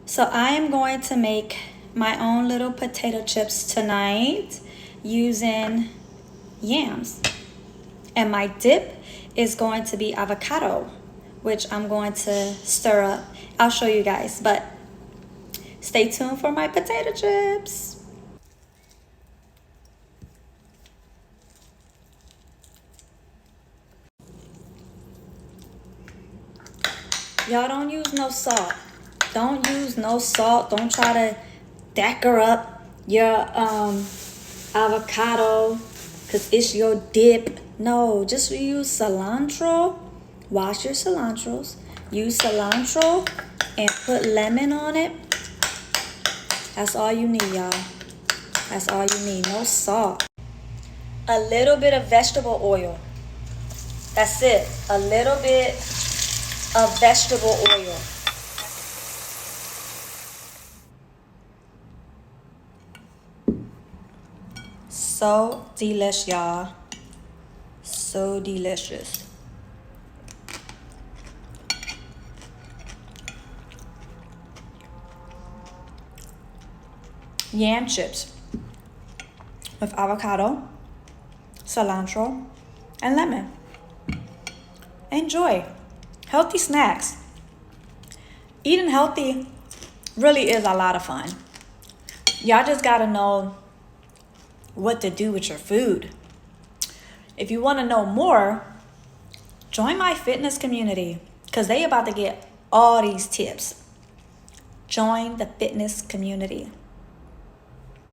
So I am going to make my own little potato chips tonight using yams. And my dip is going to be avocado, which I'm going to stir up. I'll show you guys, but stay tuned for my potato chips. Y'all don't use no salt. Don't use no salt. Don't try to decker up your avocado because it's your dip. No, just use cilantro. Wash your cilantros. Use cilantro and put lemon on it. That's all you need, y'all. That's all you need. No salt. A little bit of vegetable oil. That's it. A little bit of vegetable oil. So delish, y'all. So delicious. Yam chips with avocado, cilantro, and lemon. Enjoy. Healthy snacks. Eating healthy really is a lot of fun. Y'all just gotta know what to do with your food. If you want to know more, join my fitness community because they about to get all these tips. Join the fitness community.